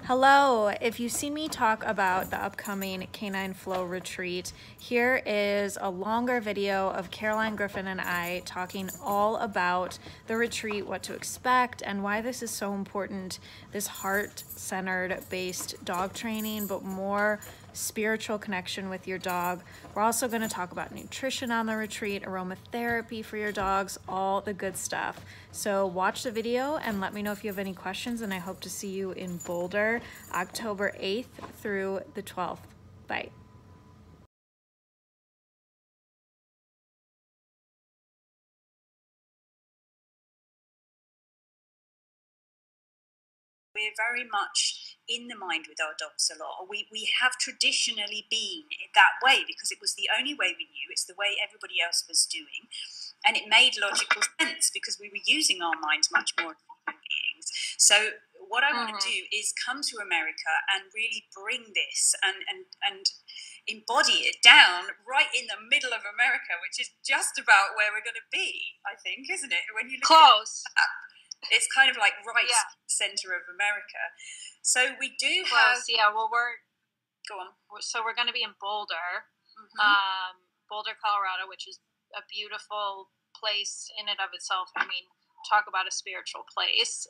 Hello, if you see me talk about the upcoming Canine Flow Retreat, here is a longer video of Caroline Griffin and I talking all about the retreat, what to expect, and why this is so important, this heart-centered based dog training, but more spiritual connection with your dog. We're also going to talk about nutrition on the retreat, aromatherapy for your dogs, all the good stuff. So watch the video and let me know if you have any questions, and I hope to see you in Boulder, October 8th through the 12th. Bye. We're very much in the mind with our dogs a lot. We have traditionally been that way because it was the only way we knew. It's the way everybody else was doing. And it made logical sense because we were using our minds much more as human beings. So what I want to do is come to America and really bring this and embody it down right in the middle of America, which is just about where we're going to be, I think, isn't it? When you look close. It's kind of like center of America. So we do have... Yeah, well, Go on. So we're going to be in Boulder, Boulder, Colorado, which is a beautiful place in and of itself. I mean, talk about a spiritual place.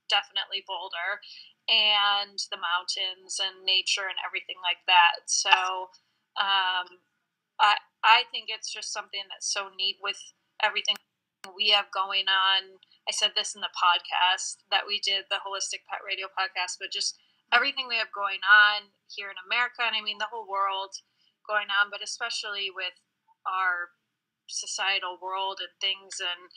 Definitely Boulder. And the mountains and nature and everything like that. So I think it's just something that's so neat with everything we have going on. I said this in the podcast that we did, the Holistic Pet Radio podcast, but just everything we have going on here in America, and I mean the whole world going on, but especially with our societal world and things and,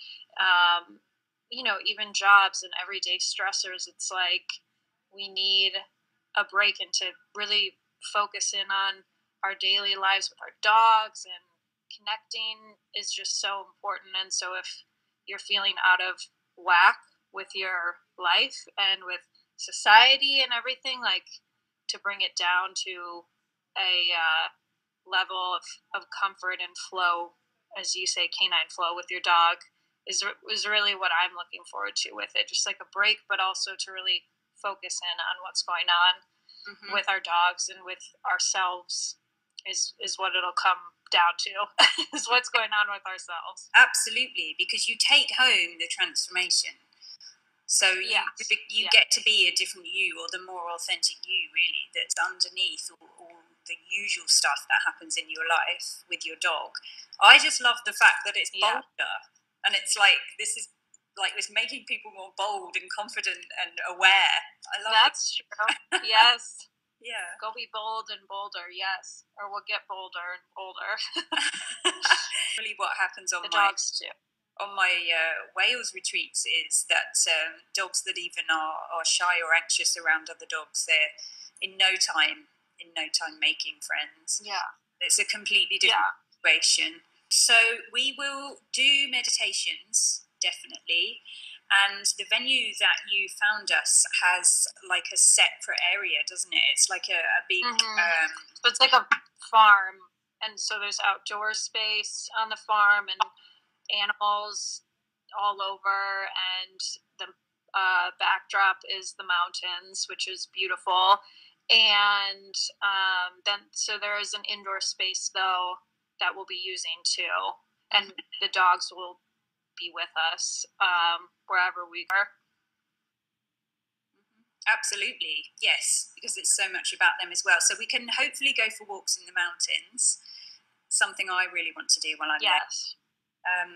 even jobs and everyday stressors. It's like we need a break and to really focus in on our daily lives with our dogs, and connecting is just so important. And so if you're feeling out of whack with your life and with society and everything, like, to bring it down to a level of comfort and flow, as you say, canine flow with your dog is really what I'm looking forward to with it. Just like a break, but also to really focus in on what's going on with our dogs and with ourselves is what it'll come down to is what's going on with ourselves. Absolutely, because you take home the transformation. So you get to be a different you, or the more authentic you, really, that's underneath all the usual stuff that happens in your life with your dog. I just love the fact that it's bolder, and it's like this is like it's making people more bold and confident and aware. I love that's it. True. Yes. Yeah. Go be bold and bolder, yes. Or we'll get bolder and bolder. Really what happens on the dogs too. On my Wales retreats is that dogs that even are shy or anxious around other dogs, they're in no time making friends. Yeah. It's a completely different situation. So we will do meditations, definitely. And the venue that you found us has like a separate area, doesn't it? It's like a big... So it's like a farm. And so there's outdoor space on the farm and animals all over. And the backdrop is the mountains, which is beautiful. And then so there is an indoor space, though, that we'll be using, too. And the dogs will be with us wherever we are. Absolutely, yes, because it's so much about them as well. So we can hopefully go for walks in the mountains, something I really want to do while I'm there,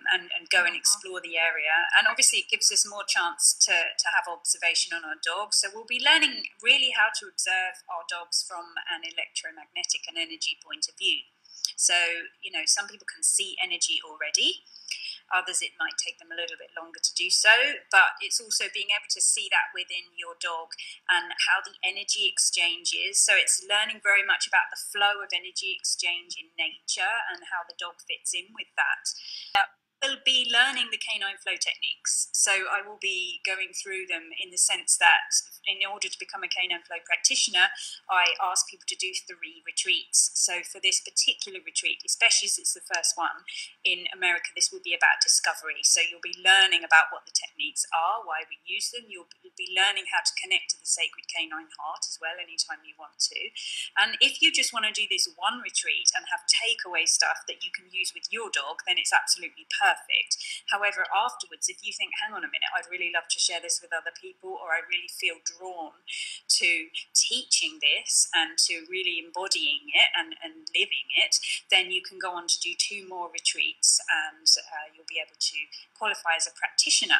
and go and explore the area. And obviously it gives us more chance to have observation on our dogs. So we'll be learning really how to observe our dogs from an electromagnetic and energy point of view. So, some people can see energy already. Others, it might take them a little bit longer to do so, but it's also being able to see that within your dog and how the energy exchange is. So it's learning very much about the flow of energy exchange in nature and how the dog fits in with that. will be learning the canine flow techniques. So I will be going through them in the sense that in order to become a canine flow practitioner, I ask people to do 3 retreats. So for this particular retreat, especially as it's the first one in America, this will be about discovery. So you'll be learning about what the techniques are, why we use them. You'll be learning how to connect to the sacred canine heart as well anytime you want to. And if you just want to do this one retreat and have takeaway stuff that you can use with your dog, then it's absolutely perfect. However, afterwards, if you think, hang on a minute, I'd really love to share this with other people, or I really feel drawn to teaching this and to really embodying it and living it, then you can go on to do 2 more retreats, and you'll be able to qualify as a practitioner.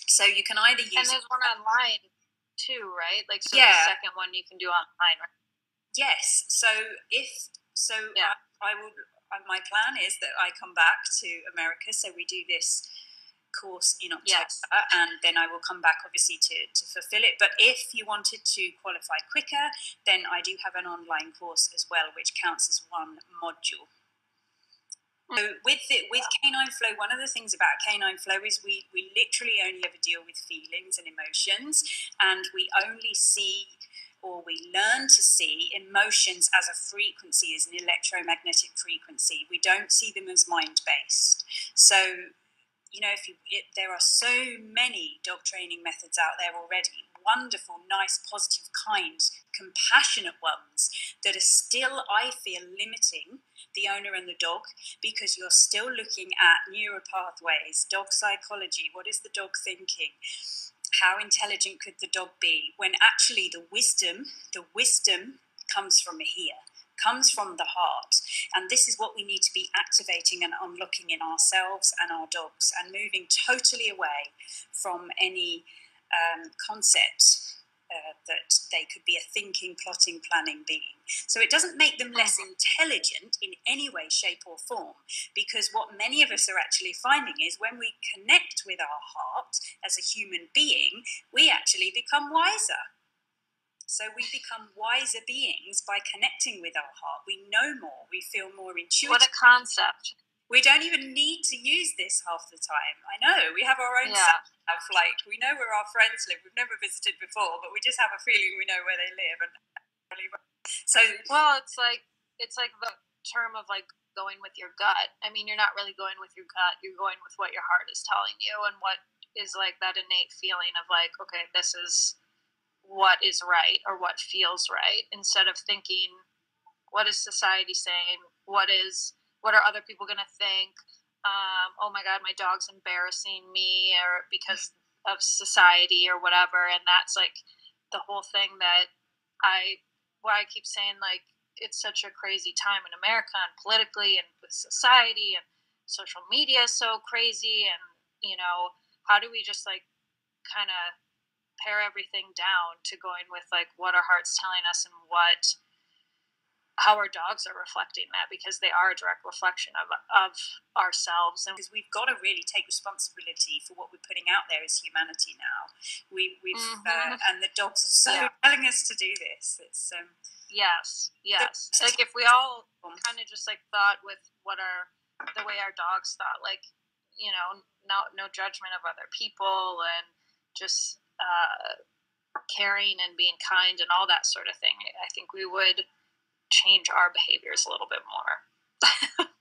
So you can either use... And there's one online too, right? Like, so yeah. The second one you can do online, right? Yes. So I will... my plan is that I come back to America, so we do this course in October, yes. And then I will come back obviously to fulfill it. But if you wanted to qualify quicker, then I do have an online course as well, which counts as 1 module. So with Canine Flow, one of the things about Canine Flow is we literally only ever deal with feelings and emotions, and we only see, or we learn to see, emotions as a frequency, as an electromagnetic frequency. We don't see them as mind-based. So, you know, there are so many dog training methods out there already, wonderful, nice, positive, kind, compassionate ones that are still, I feel, limiting the owner and the dog, because you're still looking at neuropathways, dog psychology, what is the dog thinking? How intelligent could the dog be? When actually the wisdom comes from here, comes from the heart. And this is what we need to be activating and unlocking in ourselves and our dogs, and moving totally away from any concept that they could be a thinking, plotting, planning being. So it doesn't make them less intelligent in any way, shape or form, because what many of us are actually finding is when we connect with our heart as a human being, we actually become wiser. So we become wiser beings by connecting with our heart. We know more. We feel more intuitive. What a concept. We don't even need to use this half the time. I know. We have our own stuff. Like, we know where our friends live. We've never visited before, but we just have a feeling we know where they live. And so, well, it's like the term of like going with your gut. I mean, you're not really going with your gut. You're going with what your heart is telling you, and what is like that innate feeling of like, okay, this is what is right or what feels right, instead of thinking, what is society saying? What are other people going to think? Oh my God, my dog's embarrassing me, or because of society or whatever. And that's like the whole thing that why I keep saying, like, it's such a crazy time in America, and politically, and with society, and social media is so crazy. And, you know, how do we just like kind of pare everything down to going with like what our heart's telling us, and how our dogs are reflecting that, because they are a direct reflection of ourselves. And because we've got to really take responsibility for what we're putting out there as humanity now. We've and the dogs are so telling us to do this. It's yes. Like if we all kind of just like thought with the way our dogs thought, like, you know, no judgment of other people, and just caring and being kind and all that sort of thing, I think we would change our behaviors a little bit more.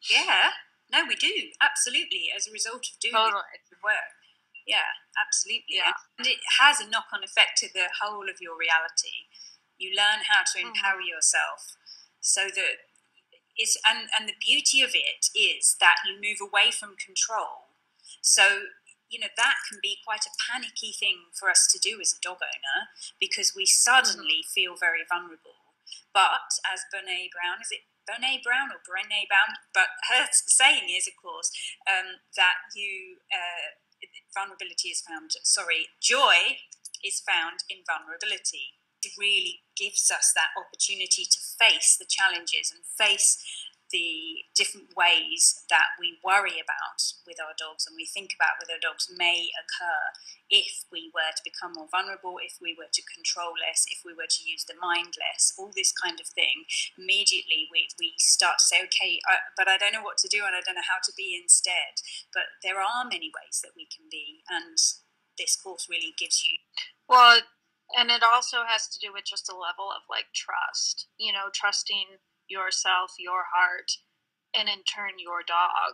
Yeah, no, we do, absolutely, as a result of doing the work. Yeah, absolutely. Yeah. And it has a knock-on effect to the whole of your reality. You learn how to empower yourself, so that it's and the beauty of it is that you move away from control. So, you know, that can be quite a panicky thing for us to do as a dog owner, because we suddenly feel very vulnerable. But as Brene Brown, is it Brene Brown or Brene Brown? But her saying is, of course, that vulnerability is found, joy is found in vulnerability. It really gives us that opportunity to face the challenges and face the different ways that we worry about with our dogs and we think about with our dogs may occur if we were to become more vulnerable, if we were to control less, if we were to use the mind less, all this kind of thing. Immediately we start to say, okay, but I don't know what to do and I don't know how to be instead. But there are many ways that we can be, and this course really gives you... Well, and it also has to do with just a level of like trust, trusting yourself, your heart, and in turn your dog.